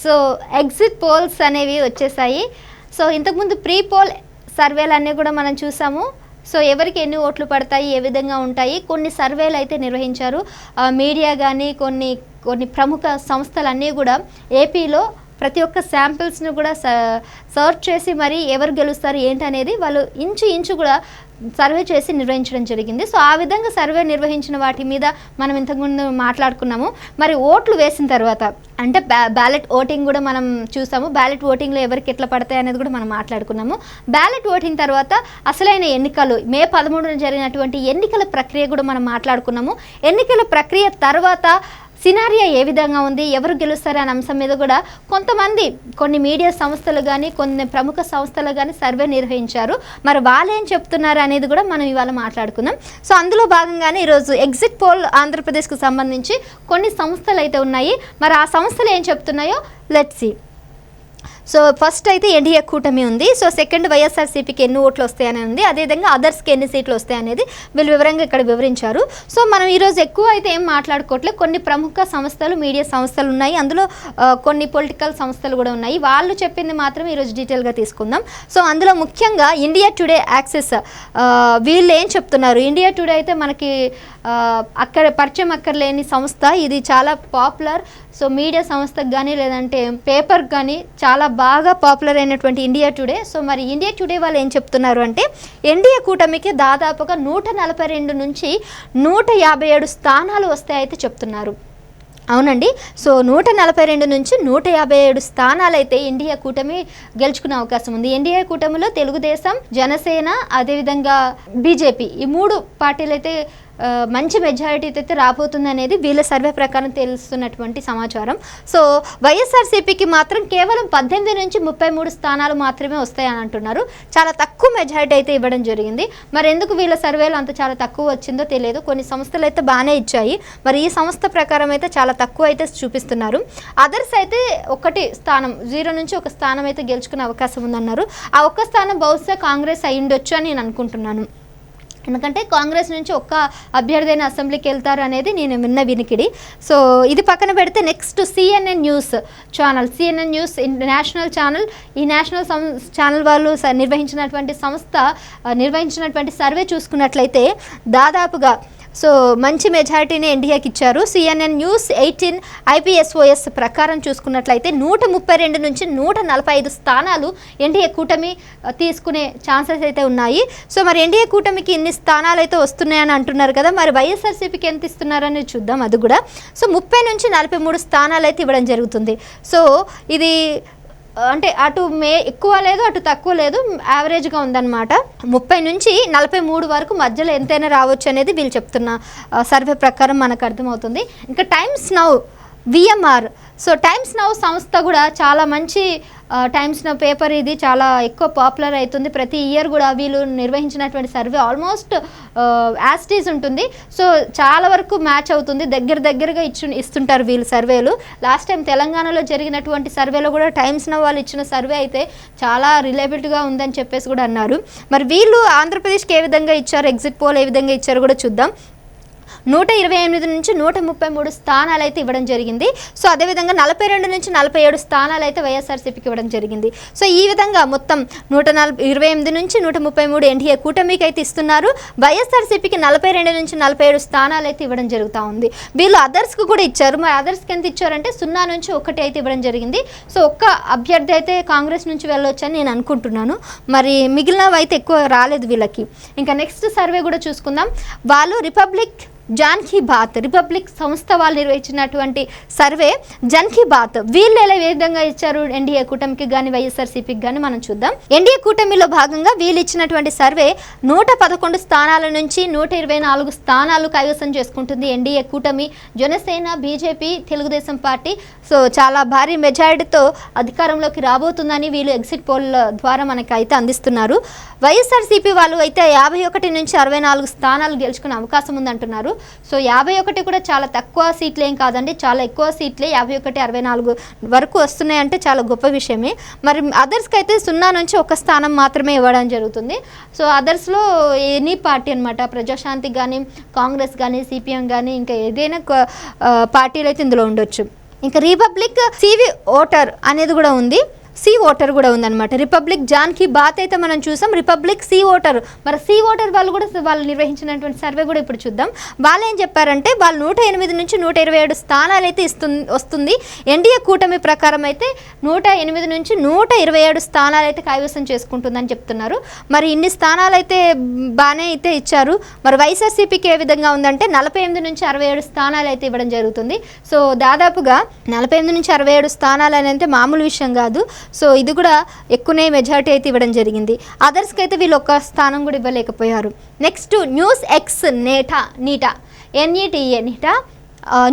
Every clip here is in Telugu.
సో ఎగ్జిట్ పోల్స్ అనేవి వచ్చేసాయి. సో ఇంతకుముందు ప్రీ పోల్ సర్వేలు అన్నీ కూడా మనం చూసాము. సో ఎవరికి ఎన్ని ఓట్లు పడతాయి, ఏ విధంగా ఉంటాయి, కొన్ని సర్వేలు అయితే నిర్వహించారు. మీడియా కానీ కొన్ని ప్రముఖ సంస్థలన్నీ కూడా ఏపీలో ప్రతి ఒక్క శాంపిల్స్ను కూడా సర్చ్ చేసి మరి ఎవరు గెలుస్తారు ఏంటి అనేది వాళ్ళు ఇంచు కూడా సర్వే చేసి నిర్వహించడం జరిగింది. సో ఆ విధంగా సర్వే నిర్వహించిన వాటి మీద మనం ఇంతకుముందు మాట్లాడుకున్నాము. మరి ఓట్లు వేసిన తర్వాత అంటే బ్యాలెట్ ఓటింగ్ కూడా మనం చూసాము. బ్యాలెట్ ఓటింగ్లో ఎవరికి ఎట్లా పడతాయి అనేది కూడా మనం మాట్లాడుకున్నాము. బ్యాలెట్ ఓటింగ్ తర్వాత అసలైన ఎన్నికలు మే 13న జరిగినటువంటి ఎన్నికల ప్రక్రియ కూడా మనం మాట్లాడుకున్నాము. ఎన్నికల ప్రక్రియ తర్వాత సినారియా ఏ విధంగా ఉంది, ఎవరు గెలుస్తారు అనే అంశం మీద కూడా కొన్ని మీడియా సంస్థలు కానీ కొన్ని ప్రముఖ సంస్థలు కానీ సర్వే నిర్వహించారు. మరి వాళ్ళు ఏం చెప్తున్నారు అనేది కూడా మనం ఇవాళ మాట్లాడుకుందాం. సో అందులో భాగంగానే ఈరోజు ఎగ్జిట్ పోల్ ఆంధ్రప్రదేశ్కు సంబంధించి కొన్ని సంస్థలు అయితే ఉన్నాయి. మరి ఆ సంస్థలు ఏం చెప్తున్నాయో లెట్స్ సీ. సో ఫస్ట్ అయితే ఎన్డీఏ కూటమి ఉంది. సో సెకండ్ వైఎస్ఆర్సీపీకి ఎన్ని ఓట్లు వస్తాయని ఉంది. అదేవిధంగా అదర్స్కి ఎన్ని సీట్లు వస్తాయనేది వీళ్ళు వివరంగా ఇక్కడ వివరించారు. సో మనం ఈరోజు ఎక్కువ అయితే ఏం మాట్లాడుకోవట్లేదు. కొన్ని ప్రముఖ సంస్థలు మీడియా సంస్థలు ఉన్నాయి, అందులో కొన్ని పొలిటికల్ సంస్థలు కూడా ఉన్నాయి. వాళ్ళు చెప్పింది మాత్రం ఈరోజు డీటెయిల్గా తీసుకుందాం. సో అందులో ముఖ్యంగా ఇండియా టుడే యాక్సెస్ వీళ్ళు ఏం చెప్తున్నారు. ఇండియా టుడే అయితే మనకి అక్కడ పరిచయం అక్కర్లేని సంస్థ, ఇది చాలా పాపులర్. సో మీడియా సంస్థకు కానీ లేదంటే పేపర్కి కానీ చాలా బాగా పాపులర్ అయినటువంటి ఇండియా టుడే. సో మరి ఇండియా టుడే వాళ్ళు ఏం చెప్తున్నారు అంటే ఎన్డీఏ కూటమికి దాదాపుగా 142 నుంచి 157 స్థానాలు వస్తాయైతే చెప్తున్నారు. అవునండి. సో 142 నుంచి 157 స్థానాలు అయితే ఎన్డీఏ కూటమి గెలుచుకునే అవకాశం ఉంది. ఎన్డీఏ కూటమిలో తెలుగుదేశం, జనసేన, అదేవిధంగా బీజేపీ ఈ 3 పార్టీలు అయితే మంచి మెజారిటీ అయితే రాబోతుంది అనేది వీళ్ళ సర్వే ప్రకారం తెలుస్తున్నటువంటి సమాచారం. సో వైఎస్ఆర్సీపీకి మాత్రం కేవలం 18 నుంచి 33 స్థానాలు మాత్రమే వస్తాయని అంటున్నారు. చాలా తక్కువ మెజారిటీ అయితే ఇవ్వడం జరిగింది. మరి ఎందుకు వీళ్ళ సర్వేలో అంత చాలా తక్కువ వచ్చిందో తెలియదు. కొన్ని సంస్థలు అయితే బాగానే ఇచ్చాయి. మరి ఈ సంస్థ ప్రకారం అయితే చాలా తక్కువ అయితే చూపిస్తున్నారు. అదర్స్ అయితే 1 స్థానం 0 నుంచి 1 స్థానం అయితే గెలుచుకునే అవకాశం ఉందన్నారు. ఆ 1 స్థానం బహుశా కాంగ్రెస్ అయి ఉండొచ్చు అని నేను అనుకుంటున్నాను. ఎందుకంటే కాంగ్రెస్ నుంచి ఒక్క అభ్యర్థి అయిన అసెంబ్లీకి వెళ్తారు అనేది నేను విన్న వినికిడి. సో ఇది పక్కన పెడితే next CNN news channel, CNN news national channel, ఈ నేషనల్ ఛానల్ వాళ్ళు నిర్వహించినటువంటి సర్వే చూసుకున్నట్లయితే దాదాపుగా సో మంచి మెజారిటీని ఎన్డీఏకి ఇచ్చారు. సిఎన్ఎన్ న్యూస్ 18 IPSOS ప్రకారం చూసుకున్నట్లయితే 132 నుంచి 145 స్థానాలు ఎన్డీఏ కూటమి తీసుకునే ఛాన్సెస్ అయితే ఉన్నాయి. సో మరి ఎన్డీఏ కూటమికి ఇన్ని స్థానాలు అయితే వస్తున్నాయని అంటున్నారు కదా, మరి వైఎస్ఆర్సీపీకి ఎంత ఇస్తున్నారని చూద్దాం. అది కూడా సో 30 నుంచి 43 స్థానాలు అయితే ఇవ్వడం జరుగుతుంది. సో ఇది అంటే అటు ఎక్కువ లేదు, అటు తక్కువ లేదు, యావరేజ్గా ఉందన్నమాట. 30 నుంచి 43 వరకు మధ్యలో ఎంతైనా రావచ్చు అనేది వీళ్ళు చెప్తున్న సర్వే ప్రకారం మనకు అర్థమవుతుంది. ఇంకా times now VMR, so times now సంస్థ కూడా చాలా మంచి టైమ్స్ నౌ పేపర్ ఇది చాలా ఎక్కువ పాపులర్ అవుతుంది. ప్రతి ఇయర్ కూడా వీళ్ళు నిర్వహించినటువంటి సర్వే ఆల్మోస్ట్ యాస్టీస్ ఉంటుంది. సో చాలా వరకు మ్యాచ్ అవుతుంది, దగ్గరగా ఇస్తుంటారు వీళ్ళు సర్వేలు. లాస్ట్ టైం తెలంగాణలో జరిగినటువంటి సర్వేలో కూడా టైమ్స్ నౌ వాళ్ళు ఇచ్చిన సర్వే అయితే చాలా రిలయబిలిటీగా ఉందని చెప్పేసి కూడా అన్నారు. మరి వీళ్ళు ఆంధ్రప్రదేశ్కి ఏ విధంగా ఇచ్చారు, ఎగ్జిట్ పోల్ ఏ విధంగా ఇచ్చారు కూడా చూద్దాం. 128 నుంచి 133 స్థానాలు అయితే ఇవ్వడం జరిగింది. సో అదేవిధంగా 42 నుంచి 47 స్థానాలు అయితే వైఎస్ఆర్సీపీకి ఇవ్వడం జరిగింది. సో ఈ విధంగా మొత్తం 128 నుంచి 133 ఎన్డీఏ కూటమికి అయితే ఇస్తున్నారు. వైఎస్ఆర్సీపీకి 42 నుంచి 47 స్థానాలు అయితే ఇవ్వడం జరుగుతూ ఉంది. వీళ్ళు అదర్స్కి కూడా ఇచ్చారు. మరి అదర్స్కి ఎంత ఇచ్చారంటే 0 నుంచి 1 అయితే ఇవ్వడం జరిగింది. సో ఒక్క అభ్యర్థి అయితే కాంగ్రెస్ నుంచి వెళ్ళొచ్చు అని నేను అనుకుంటున్నాను. మరి మిగిలినవి అయితే ఎక్కువ రాలేదు వీళ్ళకి. ఇంకా నెక్స్ట్ సర్వే కూడా చూసుకుందాం. వాళ్ళు జన్ కీ బాత్ రిపబ్లిక్ సంస్థ వాళ్ళు నిర్వహించినటువంటి సర్వే జన్ కీ బాత్ వీళ్ళు ఎలా ఏ విధంగా ఇచ్చారు ఎన్డీఏ కూటమికి కానీ వైఎస్ఆర్సీపీకి కానీ మనం చూద్దాం. ఎన్డీఏ కూటమిలో భాగంగా వీళ్ళు ఇచ్చినటువంటి సర్వే 111 స్థానాల నుంచి 124 స్థానాలు కైవసం చేసుకుంటుంది ఎన్డీఏ కూటమి. Janasena, BJP, Telugu Desam party so చాలా భారీ మెజారిటీతో అధికారంలోకి రాబోతుందని వీళ్ళు ఎగ్జిట్ పోల్ ద్వారా మనకి అయితే అందిస్తున్నారు. వైఎస్ఆర్సీపీ వాళ్ళు అయితే 51 నుంచి 64 స్థానాలు గెలుచుకునే అవకాశం ఉందంటున్నారు. సో 51 కూడా చాలా తక్కువ సీట్లు ఏం కాదండి, చాలా ఎక్కువ సీట్లే. 51, 64 వరకు వస్తున్నాయంటే చాలా గొప్ప విషయమే. మరి అదర్స్కి అయితే 0 నుంచి 1 స్థానం మాత్రమే ఇవ్వడం జరుగుతుంది. సో అదర్స్లో ఎనీ పార్టీ అనమాట, ప్రజాశాంతి కానీ, కాంగ్రెస్ కానీ, సిపిఎం కానీ, ఇంకా ఏదైనా పార్టీలు అయితే ఇందులో ఉండొచ్చు. ఇంకా రిపబ్లిక్ సివి ఓటర్ అనేది కూడా ఉంది, సి ఓటర్ కూడా ఉందన్నమాట. రిపబ్లిక్ జాన్ కి బాత్ అయితే మనం చూసాం, రిపబ్లిక్ సి ఓటర్. మరి సి ఓటర్ వాళ్ళు కూడా వాళ్ళు నిర్వహించినటువంటి సర్వే కూడా ఇప్పుడు చూద్దాం. వాళ్ళు ఏం చెప్పారంటే వాళ్ళు 108 నుంచి 127 స్థానాలు అయితే వస్తుంది. ఎన్డీఏ కూటమి ప్రకారం అయితే 108 నుంచి 127 స్థానాలు అయితే కైవసం చేసుకుంటుందని చెప్తున్నారు. మరి ఇన్ని స్థానాలు అయితే బాగానే అయితే ఇచ్చారు. మరి వైఎస్ఆర్సీపీకి ఏ విధంగా ఉందంటే 48 నుంచి 67 స్థానాలు అయితే ఇవ్వడం జరుగుతుంది. సో దాదాపుగా 48 నుంచి 67 స్థానాలు అనేది మామూలు విషయం కాదు. సో ఇది కూడా ఎక్కువనే మెజారిటీ అయితే ఇవ్వడం జరిగింది. అదర్స్కి అయితే వీళ్ళు ఒక్క స్థానం కూడా ఇవ్వలేకపోయారు. Next news X NETA NETA NETA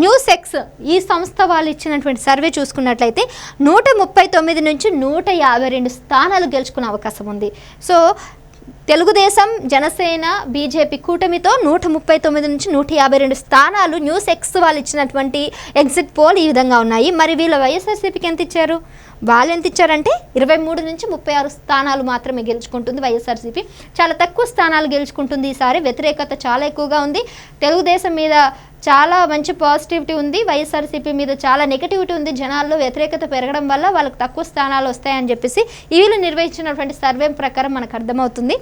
news X ఈ సంస్థ వాళ్ళు ఇచ్చినటువంటి సర్వే చూసుకున్నట్లయితే 139 నుంచి 152 స్థానాలు గెలుచుకునే అవకాశం ఉంది. సో తెలుగుదేశం, జనసేన, బీజేపీ కూటమితో 139 నుంచి 152 స్థానాలు న్యూస్ ఎక్స్ వాళ్ళు ఇచ్చినటువంటి ఎగ్జిట్ పోల్ ఈ విధంగా ఉన్నాయి. మరి వీళ్ళ వైఎస్ఆర్సీపీకి ఎంత ఇచ్చారు? వాళ్ళు ఎంత ఇచ్చారంటే 23 నుంచి 36 స్థానాలు మాత్రమే గెలుచుకుంటుంది వైఎస్ఆర్సీపీ. చాలా తక్కువ స్థానాలు గెలుచుకుంటుంది ఈసారి. వ్యతిరేకత చాలా ఎక్కువగా ఉంది. తెలుగుదేశం మీద చాలా మంచి పాజిటివిటీ ఉంది, వైఎస్ఆర్సీపీ మీద చాలా నెగిటివిటీ ఉంది. జనాల్లో వ్యతిరేకత పెరగడం వల్ల వాళ్ళకి తక్కువ స్థానాలు వస్తాయని చెప్పేసి వీళ్ళు నిర్వహించినటువంటి సర్వే ప్రకారం మనకు అర్థమవుతుంది.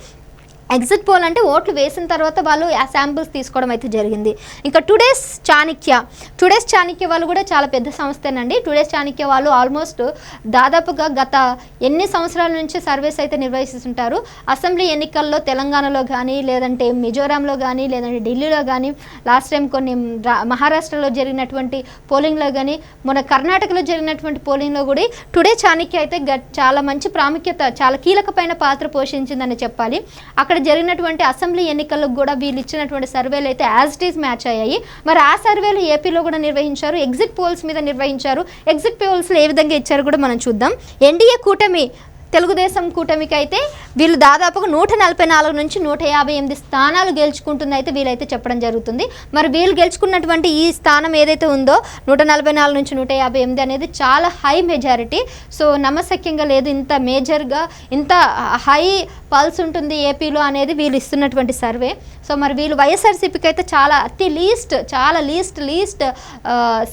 ఎగ్జిట్ పోల్ అంటే ఓట్లు వేసిన తర్వాత వాళ్ళు ఆ శాంపిల్స్ తీసుకోవడం అయితే జరిగింది. ఇంకా టుడేస్ చాణక్య వాళ్ళు కూడా చాలా పెద్ద సంస్థేనండి. టుడేస్ చాణక్య వాళ్ళు ఆల్మోస్ట్ దాదాపుగా గత ఎన్ని సంవత్సరాల నుంచి సర్వేస్ అయితే నిర్వహిస్తుంటారు. అసెంబ్లీ ఎన్నికల్లో తెలంగాణలో కానీ, లేదంటే మిజోరాంలో కానీ, లేదంటే ఢిల్లీలో కానీ, లాస్ట్ టైం కొన్ని మహారాష్ట్రలో జరిగినటువంటి పోలింగ్లో కానీ, మన కర్ణాటకలో జరిగినటువంటి పోలింగ్లో కూడా టుడే చాణక్య అయితే చాలా మంచి ప్రాముఖ్యత, చాలా కీలకమైన పాత్ర పోషించిందని చెప్పాలి. అక్కడ జరిగినటువంటి అసెంబ్లీ ఎన్నికలకు కూడా వీళ్ళు ఇచ్చినటువంటి సర్వేలు అయితే యాజ్ ఇట్ ఈజ్ మ్యాచ్ అయ్యాయి. మరి ఆ సర్వేలు ఏపీలో కూడా నిర్వహించారు, ఎగ్జిట్ పోల్స్ మీద నిర్వహించారు. ఎగ్జిట్ పోల్స్లో ఏ విధంగా ఇచ్చారు కూడా మనం చూద్దాం. ఎన్డీఏ కూటమి, తెలుగుదేశం కూటమికి అయితే వీళ్ళు దాదాపుగా 144 నుంచి 158 స్థానాలు గెలుచుకుంటుంది అయితే వీళ్ళైతే చెప్పడం జరుగుతుంది. మరి వీళ్ళు గెలుచుకున్నటువంటి ఈ స్థానం ఏదైతే ఉందో 144 నుంచి 158 అనేది చాలా హై మెజారిటీ. సో నమ్మశక్యంగా లేదు, ఇంత మేజర్గా ఇంత హై పల్స్ ఉంటుంది ఏపీలో అనేది వీళ్ళు ఇస్తున్నటువంటి సర్వే. సో మరి వీళ్ళు వైఎస్ఆర్సీపీకి అయితే చాలా లీస్ట్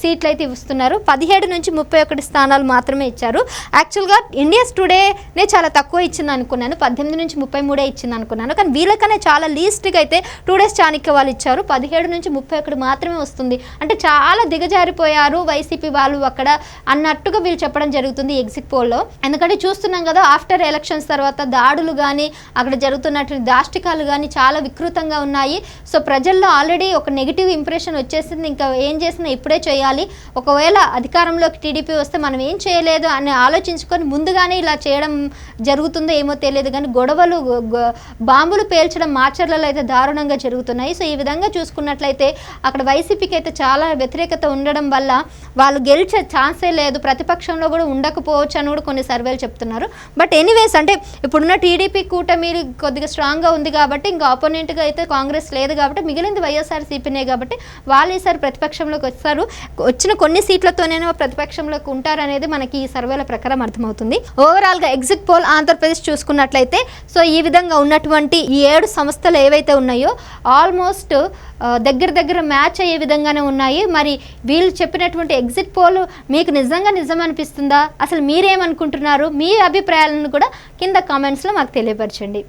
సీట్లు అయితే ఇస్తున్నారు. 17 నుంచి 31 స్థానాలు మాత్రమే ఇచ్చారు. యాక్చువల్గా ఇండియాస్ టుడేనే చాలా తక్కువ ఇచ్చింది అనుకున్నాను, 18 నుంచి 33 ఇచ్చింది అనుకున్నాను. కానీ వీళ్ళకనే చాలా లీస్ట్గా అయితే టుడేస్ చాణక్య వాళ్ళు ఇచ్చారు. 17 నుంచి 31 మాత్రమే వస్తుంది. అంటే చాలా దిగజారిపోయారు వైసీపీ వాళ్ళు అక్కడ అన్నట్టుగా వీళ్ళు చెప్పడం జరుగుతుంది ఎగ్జిట్ పోల్లో. ఎందుకంటే చూస్తున్నాం కదా, ఆఫ్టర్ ఎలక్షన్స్ తర్వాత దాడులు కానీ, అక్కడ జరుగుతున్నటువంటి దాష్టికాలు కానీ చాలా వికృతంగా ఉన్నాయి. సో ప్రజల్లో ఆల్రెడీ ఒక నెగిటివ్ ఇంప్రెషన్ వచ్చేసింది. ఇంకా ఏం చేసినా ఇప్పుడే చేయాలి, ఒకవేళ అధికారంలోకి టీడీపీ వస్తే మనం ఏం చేయలేదు అని ఆలోచించుకొని ముందుగానే ఇలా చేయడం జరుగుతుందో ఏమో తెలియదు. కానీ గొడవలు, బాంబులు పేల్చడం మాచర్లలో అయితే దారుణంగా జరుగుతున్నాయి. సో ఈ విధంగా చూసుకున్నట్లయితే అక్కడ వైసీపీకి అయితే చాలా వ్యతిరేకత ఉండడం వల్ల వాళ్ళు గెలిచే ఛాన్సే లేదు, ప్రతిపక్షంలో కూడా ఉండకపోవచ్చు అని కూడా కొన్ని సర్వేలు చెప్తున్నారు. బట్ ఎనీవేస్ అంటే ఇప్పుడున్న టీడీపీ కూటమి కొద్దిగా స్ట్రాంగ్గా ఉంది కాబట్టి, ఇంకా ఆపోనెంట్గా అయితే కాంగ్రెస్ లేదు కాబట్టి మిగిలింది వైఎస్ఆర్సీపీనే కాబట్టి వాళ్ళు ఈసారి ప్రతిపక్షంలోకి వస్తారు. వచ్చిన కొన్ని సీట్లతోనే ప్రతిపక్షంలోకి ఉంటారనేది మనకి ఈ సర్వేల ప్రకారం అర్థమవుతుంది. ఓవరాల్గా ఎగ్జిట్ పోల్ ఆంధ్రప్రదేశ్ చూసుకున్నట్లయితే సో ఈ విధంగా ఉన్నటువంటి ఈ 7 సంస్థలు ఏవైతే ఉన్నాయో ఆల్మోస్ట్ దగ్గర మ్యాచ్ అయ్యే విధంగానే ఉన్నాయి. మరి వీళ్ళు చెప్పినటువంటి ఎగ్జిట్ పోల్ మీకు నిజంగా నిజం అనిపిస్తుందా? అసలు మీరేమనుకుంటున్నారు? మీ అభిప్రాయాలను కూడా కింద కామెంట్స్లో మాకు తెలియపరచండి.